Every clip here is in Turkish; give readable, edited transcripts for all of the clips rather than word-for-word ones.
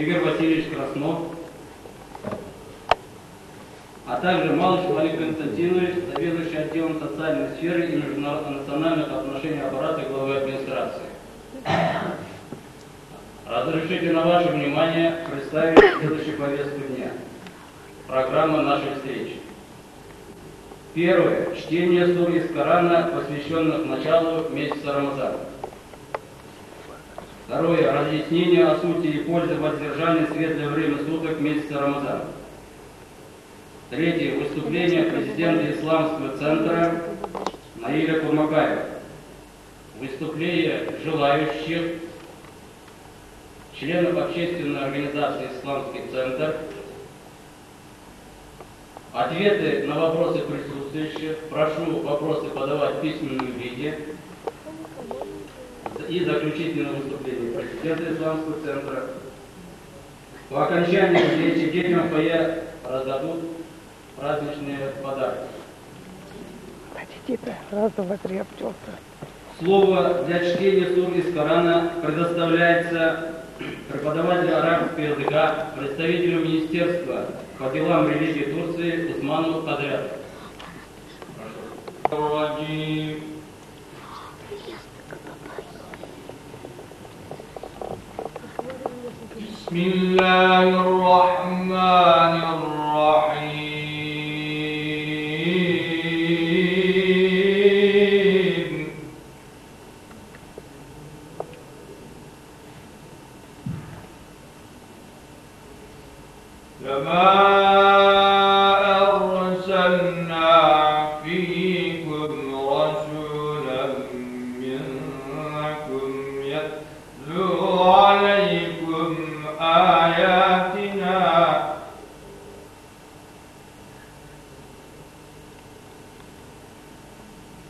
Игорь Васильевич Краснов, а также Малыш Олег Константинович, заведующий отделом социальной сферы и межнациональных отношений аппарата главы администрации. Разрешите на ваше внимание представить следующую повестку дня. Программа нашей встречи. Первое. Чтение сур из Корана, посвященных началу месяца Рамазана. Второе. Разъяснение о сути и пользе воздержания в светлое время суток месяца Рамазана. Третье. Выступление президента Исламского центра Наиля Курмакаева. Выступление желающих членов общественной организации «Исламский центр». Ответы на вопросы присутствующих. Прошу вопросы подавать в письменном виде. И заключительное выступление президента Исламского центра. По окончании встречи детям фойе раздадут праздничные подарки. Раз, два, три, обчелся. Слово для чтения сур из Корана предоставляется преподавателю арабского языка, представителю Министерства по делам религии Турции Усману Кадряту. Прошу.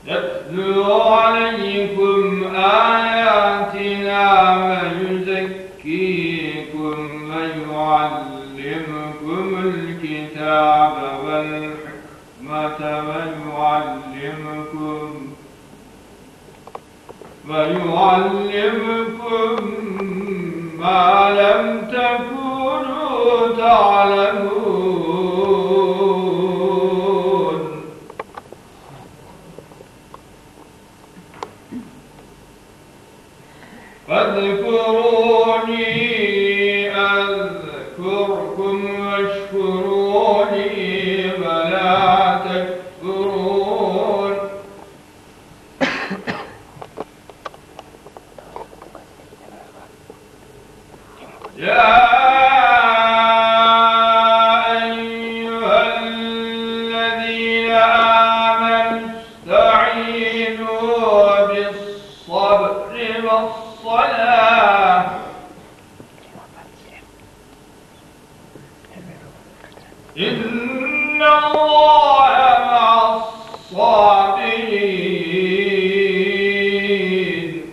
يتلو عليكم آياتنا ويزكيكم ويعلمكم الكتاب والحكمة ويعلمكم ما لم تكونوا تعلمون فاذكروني أذكركم واشكروا لي ولا تكفرون يا أيها الذين آمنوا استعينوا بالصبر والصلاة إن الله مع الصابرين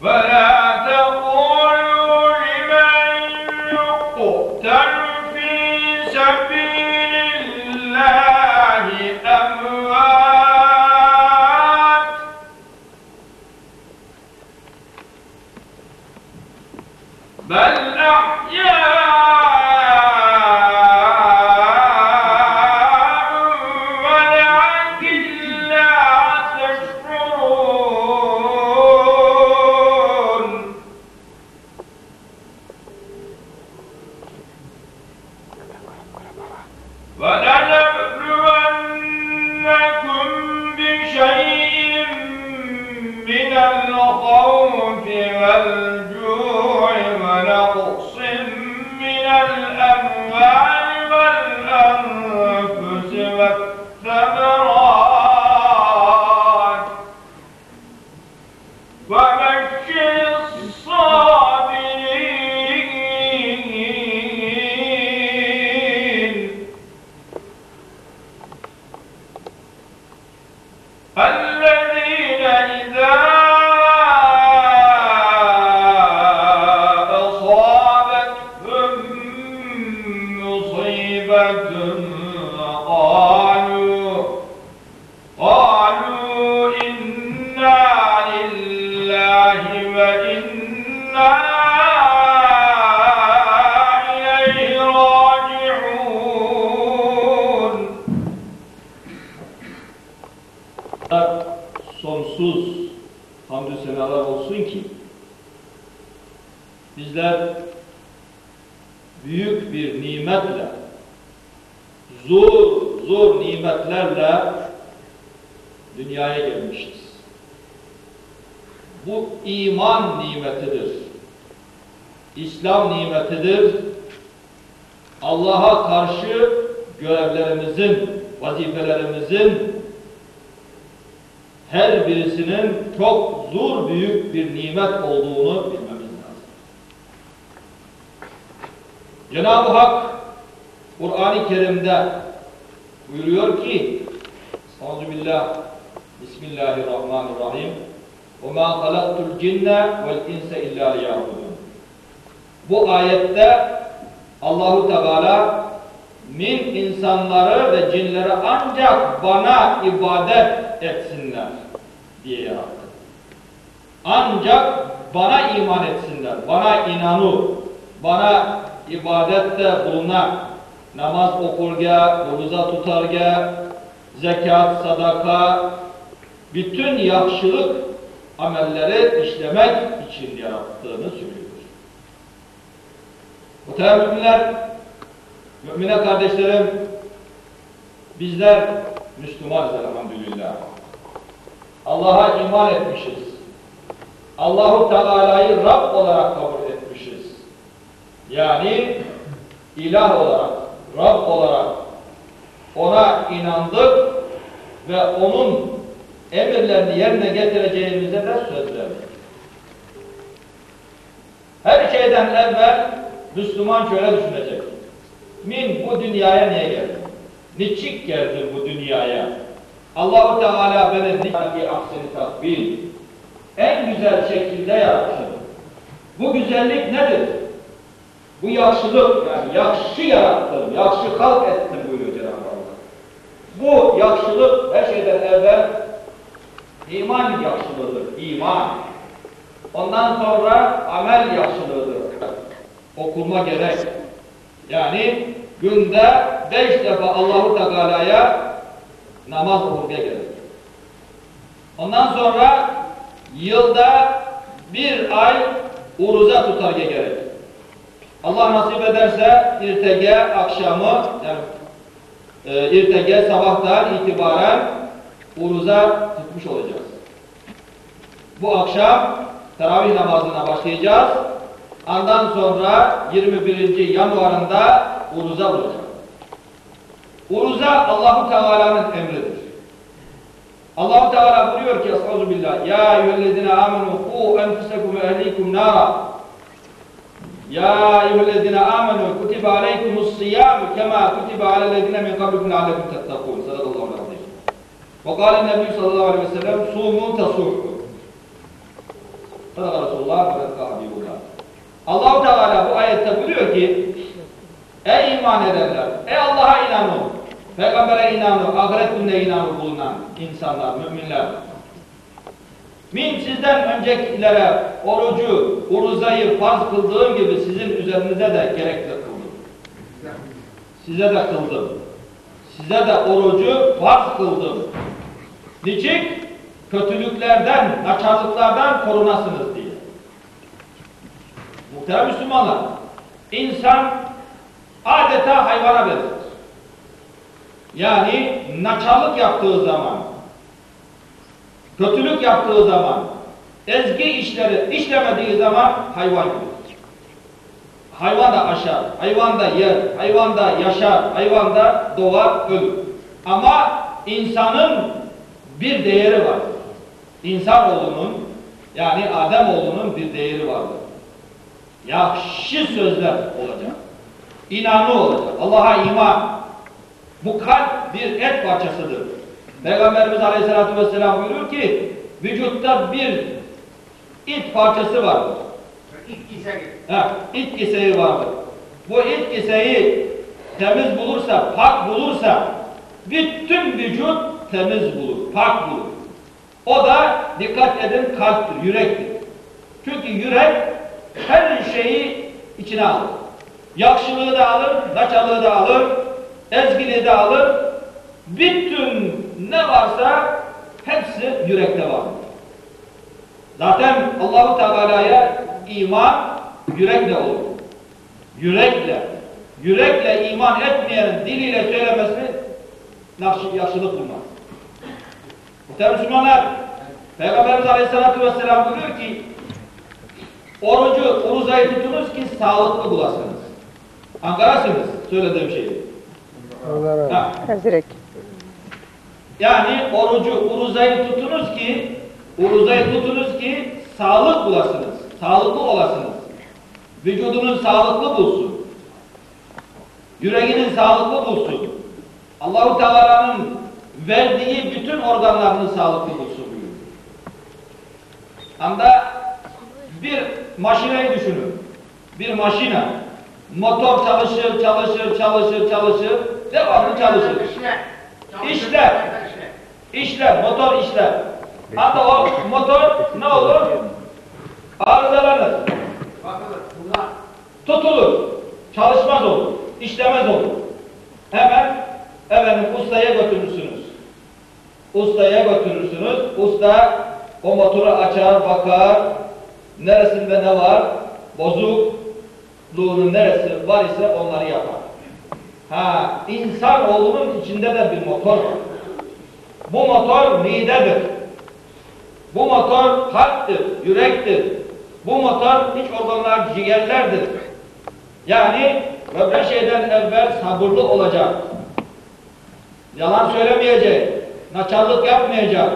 ولا تقولوا لمن يقتل في سبيل الله أموات بل أحياء ولكن لا تشعرون ولنبلونكم بشيء من الخوف والجوع ونقص sonsuz hamdü senalar olsun ki bizler büyük bir nimetle, zor nimetlerle dünyaya gelmişiz. Bu iman nimetidir. İslam nimetidir. Allah'a karşı görevlerimizin, vazifelerimizin her birisinin çok zor büyük bir nimet olduğunu bilmemiz lazım. Cenab-ı Hak Kur'an-ı Kerim'de buyuruyor ki Estağfirullah, Bismillahirrahmanirrahim وَمَا خَلَقْتُ الْجِنَّ وَالْاِنْسَ اِلَّا لِيَعْبُدُونَ. Bu ayette Allahu Teala min insanları ve cinleri ancak bana ibadet etsinler diye yarattı. Ancak bana iman etsinler, bana inanır, bana ibadette bulunan, namaz okurga, oruza tutarga, zekat, sadaka, bütün yakşılık amelleri işlemek için yarattığını söylüyor. Muhterem müminler, mümine kardeşlerim, bizler Müslümanız elhamdülillah. Allah'a iman etmişiz. Allahu Teala'yı Rab olarak kabul etmişiz. Yani ilah olarak, Rab olarak ona inandık ve onun emirlerini yerine getireceğimize de söz verdik. Her şeyden evvel Müslüman şöyle düşünecek. Min bu dünyaya niye geldim? Niçin geldim bu dünyaya? Allah-u Teala beni bir aksini takbil, en güzel şekilde yarattı. Bu güzellik nedir? Bu yakşılık, yani yakşı yarattım, yakşı halk ettim buyuruyor Cenab-ı Allah. Bu yakşılık her şeyden evvel iman yakşılığıdır, iman. Ondan sonra amel yakşılığıdır. Okunma gerek. Yani günde 5 defa Allahu Teala'ya namaz okumaya gerek. Ondan sonra yılda 1 ay oruza tutarga gerek. Allah nasip ederse irtege akşamı, yani irtege sabahtan itibaren oruza tutmuş olacağız. Bu akşam teravih namazına başlayacağız. Ondan sonra 21. Yanvar'ında oruza olacak. Oruza Allah-u Teala'nın emridir. Allah-u Teala buyuruyor ki Estağfirullah, Ya eyyühellezine amenu ku enfusekum ve ehlikum nara. Ya eyyühellezine amenu kutibe aleykumus siyamu kema kutibe alellezine min kablikum leallekum tettakûn. Sadakallahu aleyhi. Ve kâle Nebi sallallahu aleyhi ve sellem sumu tasûhû. Sadaka Resulullah ve Redka Habibullah. Allah-u Teala bu ayette buyuruyor ki ey iman edenler, ey Allah'a inanın, Peygamber'e inanın, ahiret gününe inanın bulunan insanlar, müminler. Min sizden öncekilere orucu, uruzayı farz kıldığım gibi sizin üzerinize de gerekli kıldım. Size de kıldım. Size de orucu farz kıldım. Niçin? Kötülüklerden, naçarlıklardan korunasınız diye. Muhterem Müslümanlar, insan adeta hayvana benzer. Yani naçarlık yaptığı zaman, kötülük yaptığı zaman, ezgi işleri işlemediği zaman hayvan gibi. Hayvan da aşar, hayvan da yer, hayvan da yaşar, hayvan da doğar, ölür. Ama insanın bir değeri var. İnsanoğlunun, yani Ademoğlunun bir değeri vardır. Yakşı sözler olacak. İnanı olacak. Allah'a iman. Bu kalp bir et parçasıdır. Peygamberimiz Aleyhisselatü Vesselam buyuruyor ki vücutta bir it parçası vardır. İt keseği vardır. Bu it keseği temiz bulursa, pak bulursa bütün vücut temiz bulur, pak bulur. O da dikkat edin kalptir, yürektir. Çünkü yürek her şeyi içine alır. Yakşılığı da alır, naçalığı da alır, ezgiliği de alır. Bütün ne varsa hepsi yürekte var. Zaten Allah-u Teala'ya iman yürekle olur. Yürekle iman etmeyenin diliyle söylemesi yaşlılık bulmaz. Muhterem Müslümanlar, Peygamberimiz Aleyhisselatü Vesselam buyuruyor ki, orucayı tutunuz ki sağlıklı bulasınız. Ankara'sınız söylediğim şeyi. Hazret. Yani orucayı tutunuz ki sağlık bulasınız. Sağlıklı olasınız. Vücudunuz sağlıklı bulsun. Yüreğiniz sağlıklı bulsun. Allah-u Teala'nın verdiği bütün organlarını sağlıklı bulsun buyuruyor. Anda bir makineyi düşünün. Bir makine. Motor çalışır, devamlı çalışır. Motor işler. Hatta o motor ne olur? Arızalanır. Tutulur. Çalışmaz olur. İşlemez olur. Hemen ustaya götürürsünüz. Usta o motoru açar, bakar. Neresinde ne var? Bozukluğunun neresi var ise onları yapar. İnsanoğlunun içinde de bir motor var. Bu motor midedir. Bu motor kalptir, yürektir. Bu motor iç organlar ciğerlerdir. Yani böyle şeyden evvel sabırlı olacak. Yalan söylemeyecek. Naçarlık yapmayacak.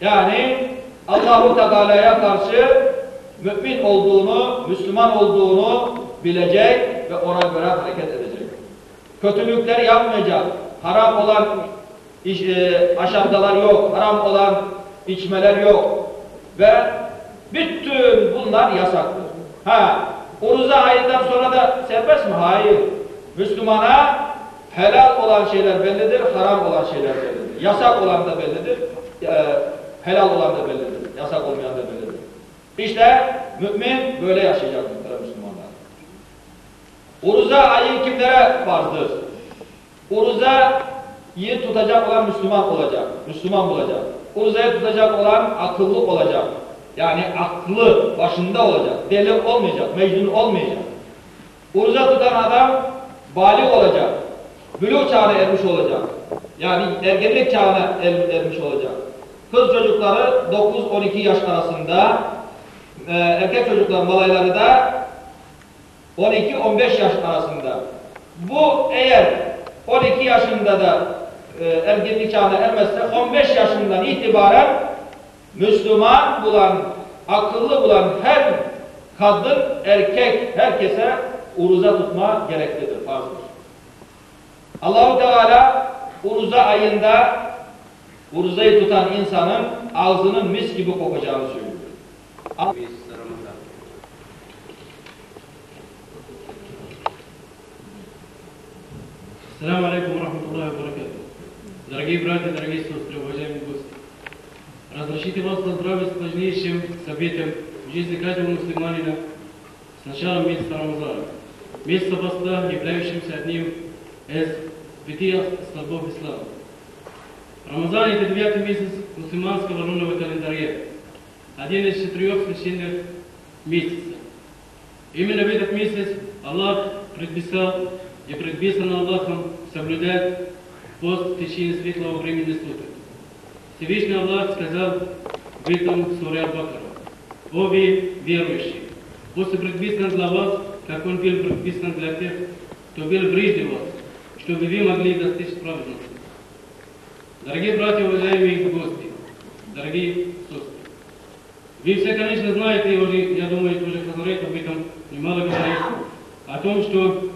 Yani Allah-u Teala'ya karşı mümin olduğunu, Müslüman olduğunu bilecek ve ona göre hareket edecek. Kötülükleri yapmayacak. Haram olan aşağıdalar yok. Haram olan içmeler yok. Ve bütün bunlar yasaktır. Oruza ayından sonra da serbest mi? Hayır. Müslümana helal olan şeyler bellidir, haram olan şeyler bellidir. Yasak olan da bellidir, helal olan da bellidir. Yasak olmayan da bellidir. İşte mümin böyle yaşayacak Müslümanlar. Oruza ayı kimlere farzdır? Oruzayı tutacak olan Müslüman olacak. Müslüman olacak. Oruzayı tutacak olan akıllı olacak. Yani aklı başında olacak. Deli olmayacak, mecnun olmayacak. Oruza tutan adam bâli olacak. Bülûğ çağına ermiş olacak. Yani ergenlik çağına ermiş olacak. Kız çocukları 9-12 yaş arasında, erkek çocukların balayları da 12-15 yaş arasında. Bu eğer 12 yaşında da ergenlik çağına ermezse 15 yaşından itibaren Müslüman bulan, akıllı bulan her kadın, erkek, herkese oruza tutma gereklidir, farzdır. Allah-u Teala oruza ayında oruzayı tutan insanın ağzının mis gibi kokacağını söylüyor. Ассаламу алейкум ва рахматуллахи ва баракатух. Дорогие братья, дорогие сестры, уважаемые гости. Разрешите вас поздравить с важнейшим событием в жизни каждого мусульманина с началом месяца Рамазана. Месяца поста, являющимся одним из 5 столбов ислама. Рамазан – это 9-й месяц мусульманского лунного календаря, один из 4 священных месяцев. Именно в этот месяц Аллах предписал и предписано Аллахом соблюдать пост в течение светлого времени суток. Всевышний Аллах сказал в этом суре Аль-Бакара: «О вы верующие, пост предписан для вас, как он был предписан для тех, кто был прежде вас, чтобы вы могли достичь праведности». Дорогие братья, уважаемые гости, дорогие сестры, вы все, конечно, знаете, я думаю, уже Хазрат об этом немало говорит, о том, что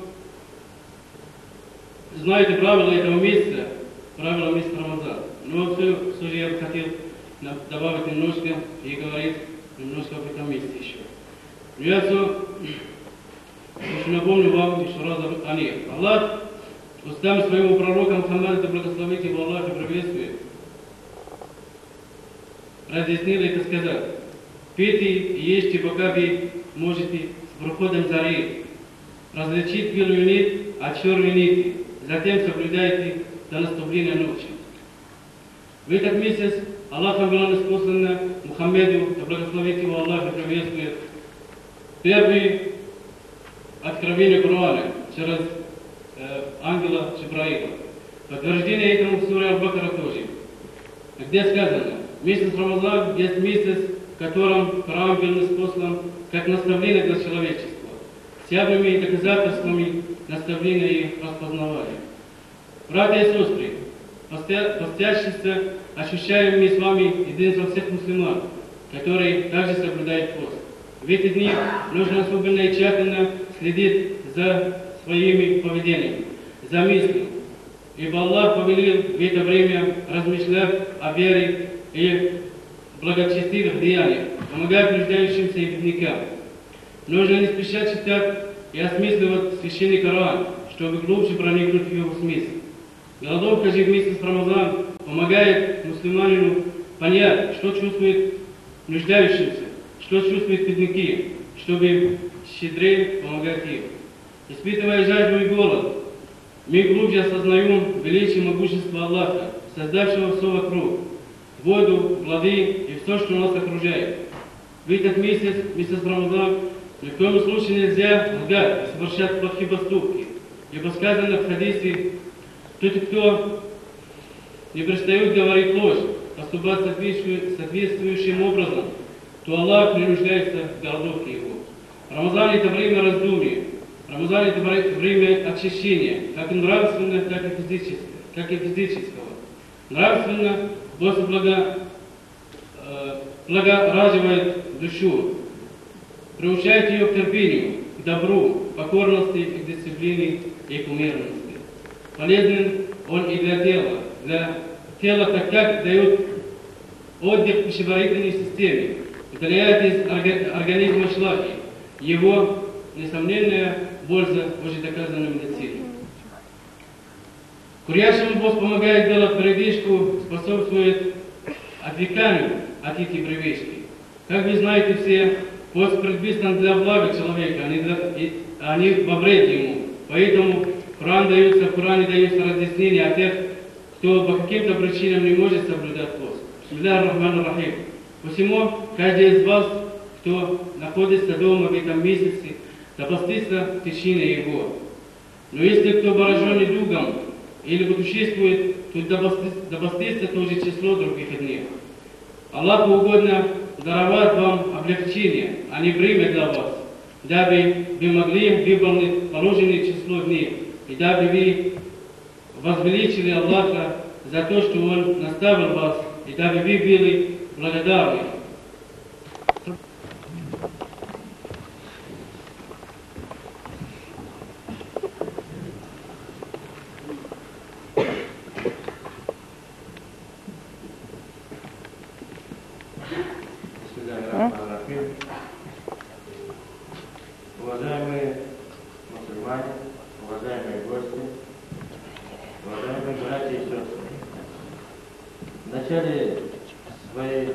знаете правила этого месяца, правила месяца Рамазана. Но все же я бы хотел добавить немножко и говорить немножко об этом месяце еще. Но я все напомню вам еще раз о них. Аллах устами своего пророка Мухаммада, да благословит его Аллах и приветствует, разъяснил это сказать: пейте и ешьте, пока вы можете с проходом зари различить белую нить от черной нити. Затем соблюдайте до наступления ночи. В этот месяц Аллахом было неспослано Мухаммеду, да благословит его Аллах и приветствует. Первые откровения Корана через ангела Джибраила. Подтверждение этому в суре Аль-Бакара тоже, где сказано: месяц Рамазан есть месяц, в котором Коран был ниспослан как наставление для человечества, с явными доказательствами наставления и распознавания. Братья и сестры, постящиеся, ощущаем мы с вами единство всех мусульман, которые также соблюдают пост. В эти дни нужно особенно и тщательно следить за своими поведениями, за мыслями, ибо Аллах повелел в это время размышлять о вере и благочестивых деяниях, помогать нуждающимся и беднякам. Нужно не спеша читать и осмысливать священный Коран, чтобы глубже проникнуть в его смысл. Голодовка же в месяц Рамазан помогает мусульманину понять, что чувствует нуждающимся, что чувствуют бедняки, чтобы щедрее помогать им. Испытывая жажду и голод, мы глубже осознаем величие и могущество Аллаха, создавшего все вокруг, воду, плоды и все, что нас окружает. В этот месяц Рамазан, ни в коем случае нельзя лгать и совершать плохие поступки, ибо сказано в хадисе: тот, кто не перестает говорить ложь, поступать соответствующим образом, то Аллах принуждается к голодовке его. Рамазан – это время раздумий. Рамазан – это время очищения, как нравственного, так и физического. Нравственно Бог благораживает душу, приучает ее к терпению, к добру, покорности, к дисциплине и к умеренности. Полезен он и для тела, так как дает отдых пищеварительной системе, удаляет из организма шлаки. Его несомненная польза уже доказана медициной. Курящему Бог помогает делать передышку, способствует отвлеканию от этих привычки. Как вы знаете все, пост предписан для блага человека, а не во вред ему. Поэтому в Коране даются разъяснения о тех, кто по каким-то причинам не может соблюдать пост. Бисмиллахир рахманир рахим. Посему каждый из вас, кто находится дома в этом месяце, да постится в течение его. Но если кто поражен недугом или будуществует, то да постится тоже число других дней. Аллаху угодно даровать вам облегчение, а не бремя для вас, дабы вы могли выполнить положенное число дней, и дабы вы возвеличили Аллаха за то, что Он наставил вас, и дабы вы были благодарны. Уважаемые мусульмане, уважаемые гости, уважаемые братья и сестры, в начале своей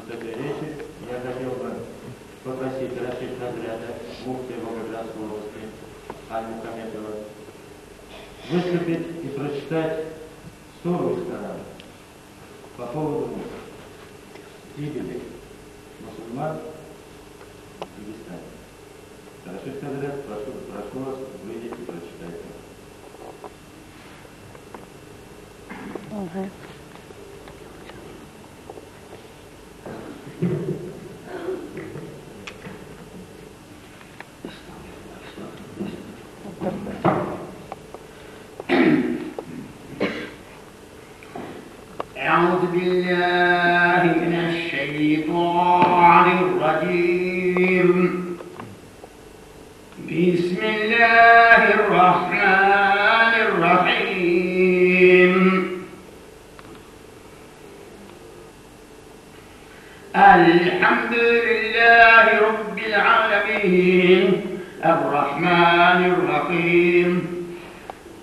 этой речи я хотел бы попросить Рашид Хазрята, муфти Волгоградской области, Аль-Мухаммедова, выступить и прочитать суру из Корана по поводу гибели мусульман в Кыргызстане. Рашид Хазрат, прошу вас, выйдите и прочитайте. أعوذ بالله من الشيطان الرجيم. بسم الله الرحمن الرحيم. الحمد لله رب العالمين الرحمن الرحيم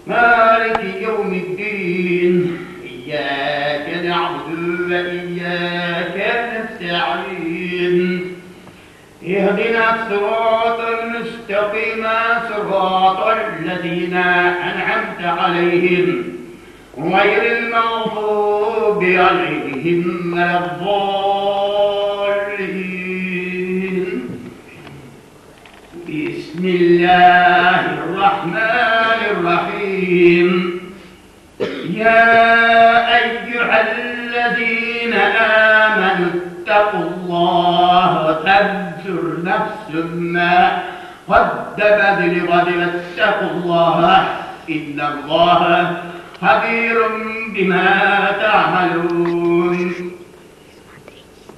مالك يوم الدين إياك نعبد وإياك نستعين اهدنا الصراط المستقيم صراط الذين أنعمت عليهم غير المغضوب عليهم ولا الضالين. بسم الله الرحمن الرحيم. يا أيها الذين آمنوا اتقوا الله وتنظر نفس ما قدمت لغد واتقوا الله إن الله خبير بما تعملون.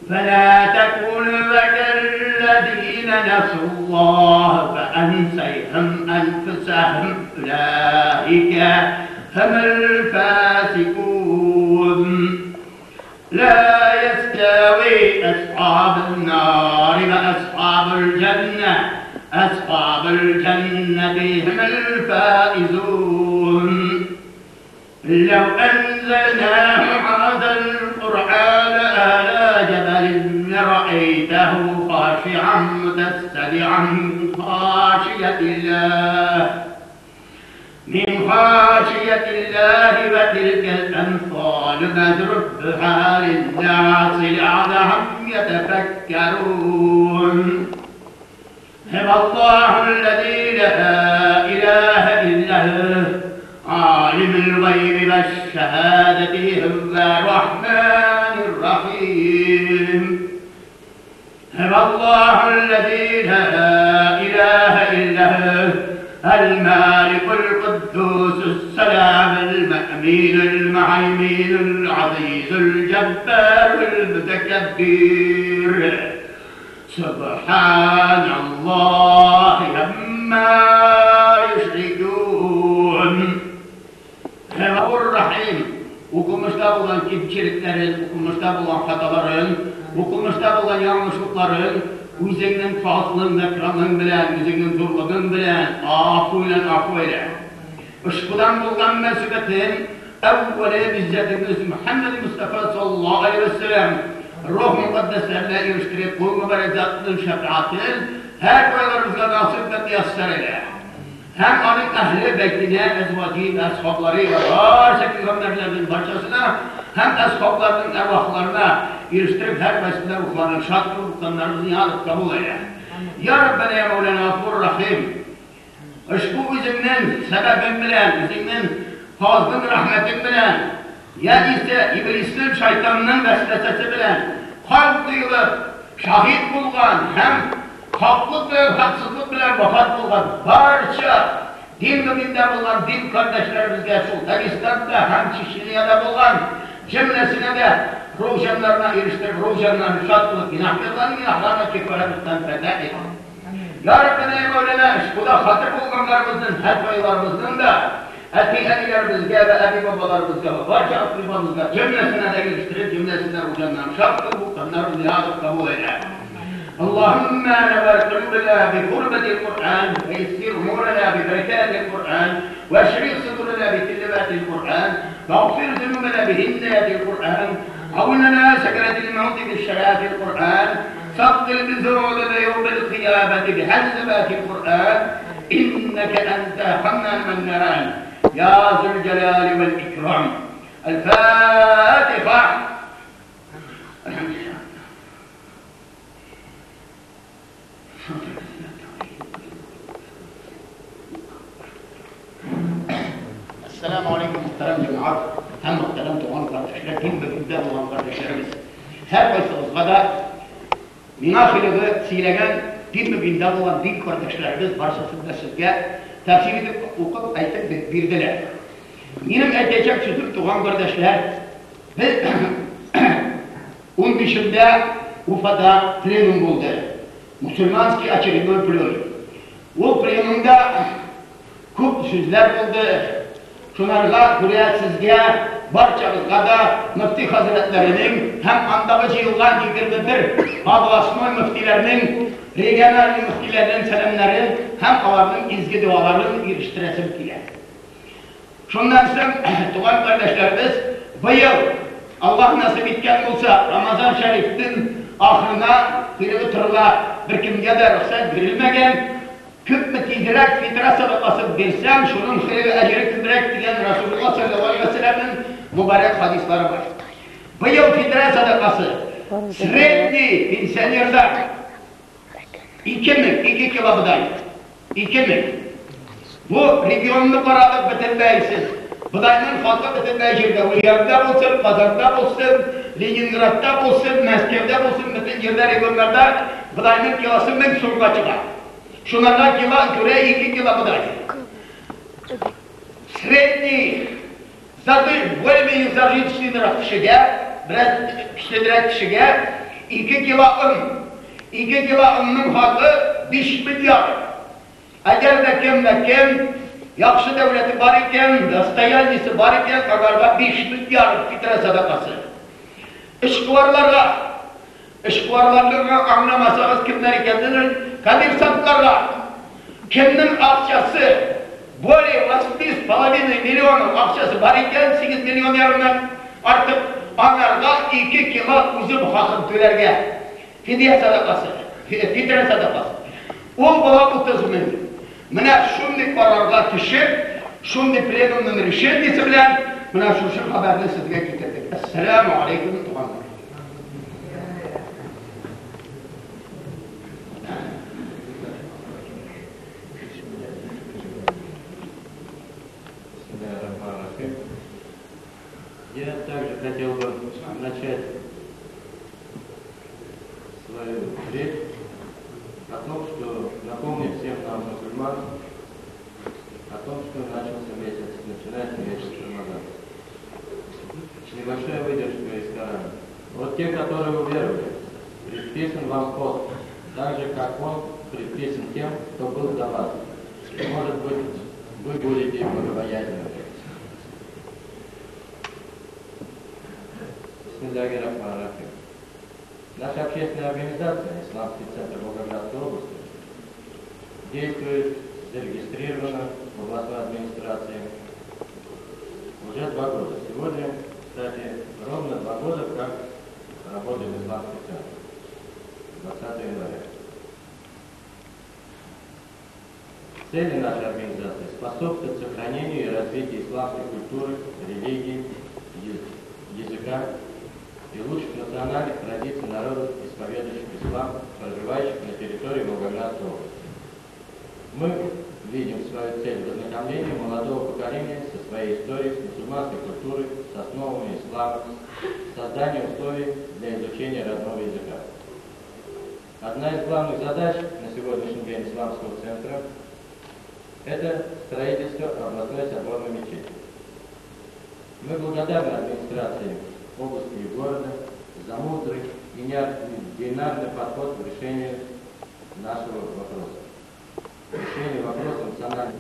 فلا تكونوا كالذين نسوا الله فأنسيهم أنفسهم أولئك هم الفاسقون. لا يستوي أصحاب النار وأصحاب الجنة، أصحاب الجنة هم الفائزون. لو أنزلنا هذا القرآن على جبل لرأيته خاشعا متصدعا من خاشية الله وتلك الأمثال نضربها للناس لعلهم يتفكرون. هو الله الذي لا إله إلا هو عالم الغيب والشهادة هو الرحمن الرحيم. هو الله الذي لا إله إلا هو المالك القدوس السلام المأمين المهيمن العزيز الجبار المتكبر. سبحان الله عما يشركون. هو الرحيم. Okumuşta olan kibçiliklerin, okumuşta olan hataların, okumuşta olan yanlışlıkların, üzerinin fazlığın ve kramın bilen, üzerinin durlığın bilen, afu ile. Işkıdan bulgan mesubetin, evveli bizzetimiz Muhammed Mustafa sallallahu aleyhi ve sellem, ruh mukaddeslerine eriştirip, bu mübarek zatının şefaatinin, her koylarımızda nasip ve tiyasser ile. Hem onun ehli bekline, ezvacı ve ashabları ve varsa peygamberlerin parçasına, hem ashablarının ervahlarına eriştirip her vesile ruhlarının şart ruhlarını yâlıp kabul eyle. Ya Rabbena ya Mevlana Gafur Rahim. Işku üzümün sebebin bilen, üzümün fazlın rahmetin bilen, ya ise iblisinin şeytanının vesvesesi bilen, kalp duyulup, şahit bulgan, hem haklık ve haksızlık bilen vefat bulgan, barça din dönümünde bulan din kardeşlerimizge Sultanistan'da hem Çişliye'de bulan cümlesine de ruhcanlarına eriştirip ruhcanlarını şart kılıp günahlarına kefaretten feda et. Ya Rabbena ya Mevlana bu da hatır bulganlarımızın, her paylarımızın da etiyenlerimizge ve ebi babalarımızga ve barca akribamızga cümlesine de eriştirip cümlesine ruhcanlarını şart kılıp bunları nihayet kabul eyle. اللهم نور قلوبنا بقربة القرآن ويسر أمورنا ببركات القرآن واشرح صدورنا بكلمات القرآن واغفر ذنوبنا بهداية القرآن عوننا سكرة الموت بالشراب القرآن ثقل بذنوبنا يوم القيامة بحسبات القرآن إنك أنت حنان منان يا ذو الجلال والإكرام. الفاتحة. الحمد لله. Esselamu Aleyküm muhterem cemaat. Hem muhterem doğan kardeşler, din ve gündem olan kardeşlerimiz. Her başımızda münafilығы silegen din ve gündem olan din kardeşlerimiz barşasında sizge tefsir edip okup aytıp bildiler. Benim edecek sözüm doğan kardeşler, biz 15'inde Ufa'da plenum oldu. Müslümanski açılımı plenum. O plenumda çok sözler oldu. Şunlarga buraya sizge, barçamızga da müfti hazretlerinin hem andavacı yıllar 21 Abu Asman müftilerinin, regional müftilerinin selamları hem alanın izgi dualarını eriştiresim diye. Şundan sonra doğan kardeşlerimiz bu yıl Allah nasip etken olsa Ramazan Şerif'in ahırına kıyığı tırla bir kimge de ruhsat verilmegen Küp tezrek fitra sadakası versem, şunun hayırlı ecri kübrek diyen Resulullah sallallahu aleyhi ve sellem'in mübarek hadisleri var. Bu yıl fitra sadakası, sürekli pensionerler 2 kilo buğday, 2.000. Bu regionlu paralık bitirmeysiz. Buğdayın halkı bitirmeysiz. Uyarda olsun, Kazak'ta olsun, Leningrad'da olsun, Moskov'da olsun, bütün yerler regionlarda buğdayın kilosu 1000 so'mga çıkar. Şunlarla kilo göre 2 kilo buğday. Sredni, zaten böyle zajitçilik kişiye, biraz kişilik kişiye 2 kilo un. 2 kilo unun hakkı 5 milyar. Eğer mekem yaxşı devleti var iken, dastayanisi var iken, kagarda 5 milyar fitre sadakası. İşkuvarlarla anlamasanız kimler ikendir? Kadir satlarla, kiminin akçası, böyle 8,5 milyon akçası var iken, 8 milyon yarından artık onlarda 2 kilo üzüm hakkı tülerge. Fidye sadakası, fitre sadakası. O bana 30 milyon. Mına şundi kararlar kişi, şundi plenumdan решениесі bilen, mına şu haberni sizge getirdik. Esselamu aleyküm tuhanlar. Я также хотел бы начать свою речь о том, что напомнить всем нам, мусульманам, о том, что начался месяц, начинается месяц Рамадан. Небольшая выдержка из Корана. Вот те, которые уверовали, предписан вам пост, так же, как он предписан тем, кто был до вас. Может быть, вы будете богобоязненны. Бисмиллахир-рахманир-рахим. Наша общественная организация, Исламский центр Волгоградской области, действует, зарегистрирована в областной администрации уже 2 года. Сегодня, кстати, ровно 2 года, как работает Исламский центр. 20 января. Цели нашей организации способствовать сохранению и развитию исламской культуры, религии, языка и лучших национальных традиций народов, исповедующих ислам, проживающих на территории Волгоградской области. Мы видим свою цель в ознакомлении молодого поколения со своей историей, с мусульманской культурой, с основами ислама, создании условий для изучения родного языка. Одна из главных задач на сегодняшний день Исламского центра – это строительство областной соборной мечети. Мы благодарны администрации области и города за мудрый и неординарный подход к решению нашего вопроса. Решение вопроса национального.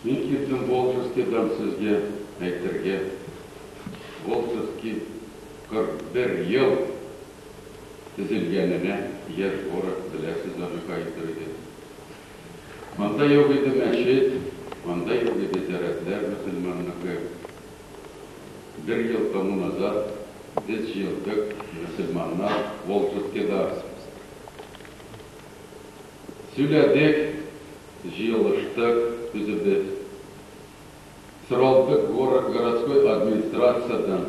Мен келдім Волжскийдан сізге әйттерге. Волжский 41 ел тізілгеніне ер орық білесіз оны қайтырды. Манда yok idi мәшет, манда yok idi зияретлер мұсылманлығы. 1 yıl тому назад biz жиылдық мұсылманlar Волжскийда. Сөйледік, жиылыштық, үзібіз. Сұралдық городской администрациядан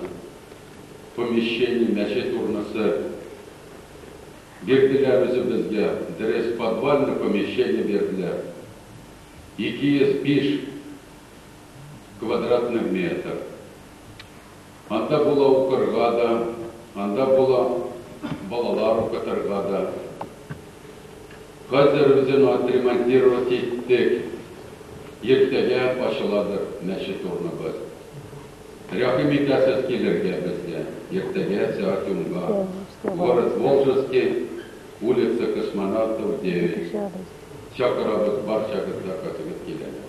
помещение мәшет урнасы берділер үзібізге, дәрес подвальный помещение берділер. 205 квадратных метр. Анда була укырғада, анда була балалар укытырғада. Қазір өзін отремонтировать еттік. Ертеге ашыладыр мәшет орныбыз. Рахим итәсіз келерге бізге. Ертеге сәатымға. Город Волжский, улица Космонавтов, 9. Шақырабыз бар шақырда қатығыз келеді.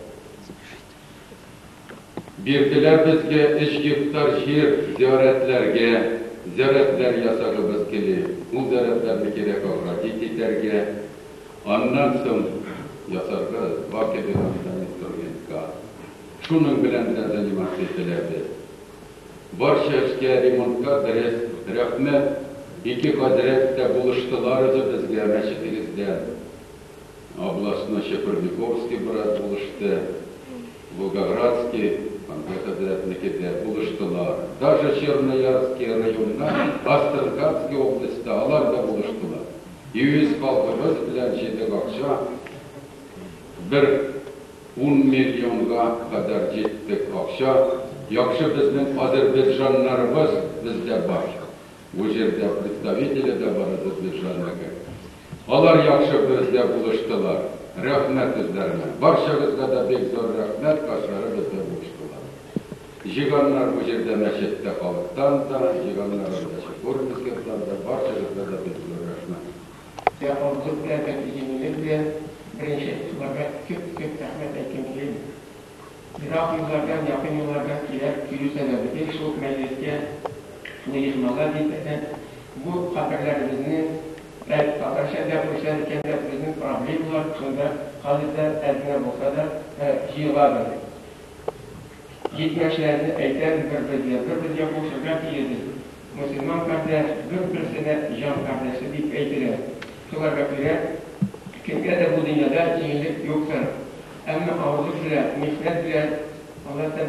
Берділер бізге 3 гектар жер зияретлер ясағыбыз келі. Бұл зияретлерді керек ауға дететерге. Ondan so'ng yasarga vakillardan turganga shunun bilan zaниматься etiladi. Barcha ishga remontga rahmat İki Hazret de buluştular bizge meşitimizden. Областной Шепурниковский брат buluştu. Волгоградский, Hazretniki de buluştular. Даже Черноярский районda, Астраханский областьta alar da buluştular. Yüz halkımız bilen şeydik akşam bir 10 milyonga kadar gittik akşam. Yakşı bizim Azerbaycanlarımız bizde var. Bu yerde представители de var Azerbaycanlıga. Alar yakşı bizde buluştular. Rahmet üzerine. Barşağızga da pek zor rahmet kaşları bizde buluştular. Jiganlar bu yerde meşette kalıptan da, jiganlar orada şükür bizden da, barşağızga da pek zor rahmet. Ya olduk bilen ilgili birinci sularga köp rahmet etkinliği. Irak yıllardan, yakın yıllardan kiler, yürüselerdi. Şu meclisке şunu yıkmalar gitmeden bu haberlerimizni arkadaşlar yapmışlar kendi bizim problemi var. Şunda kalizler eline olsa da yığılardı. Gitmişlerini eyler bir koşurlar ki Müslüman kardeş, birisine can kardeşi deyip eytiler. Şularga göre kimge de bu dünyada iyilik yoktur. Ama ağırlık bile, mihnet bile Allah'tan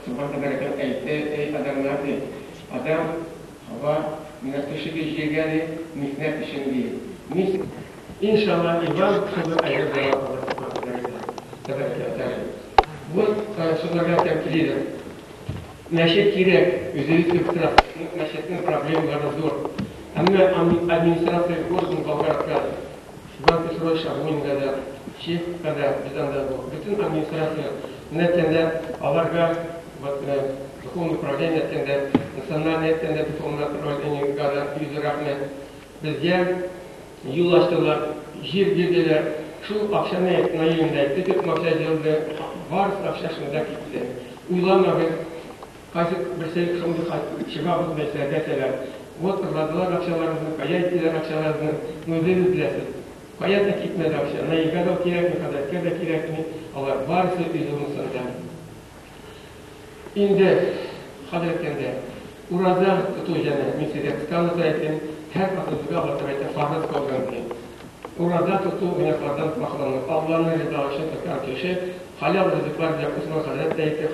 subhanahu bereket eytti, ey adamlar değil. Adam hava minnetışı geçirgeli, mihnet işin değil. İnşallah İvan kısımda ayrı bu sularga temkilidir. Meşet kirek, üzeri sıktırak, meşetin problemleri zor. Ama administrasiya organ Bolgaraklar, Banka Şuroy Şahmin'de de, Şif kadar bizden de bu. Bütün administrasiya netinde alarga, Духовное управление netinde, insanlar netinde Духовное управление kadar yüzü rahmet. Bizge yol açtılar, jir girdiler. Şu akşam nayilindeydi, Türk maksajlarında var akşamında gitti. Uylamadı, kaysı bir şey şimdi çıkabız mesela deseler. Вот kırladılar akşamlarını, kaya ettiler akşamlarını, müdürü bilesiz. Kaya da gitmedi akşam, neyi kadar kirek mi kadar, kadar kirek mi, Allah varsa üzümüzünden. İndi, Hazretlerinde, urada tutacağını, mesela kıskanlı sayetini, her katılıkla Allah'ta farz kalgan. Urada tutu günahlardan faklanır. Allah'ın rızası için tutan kişi halal rızıklar yapısına Hazretleri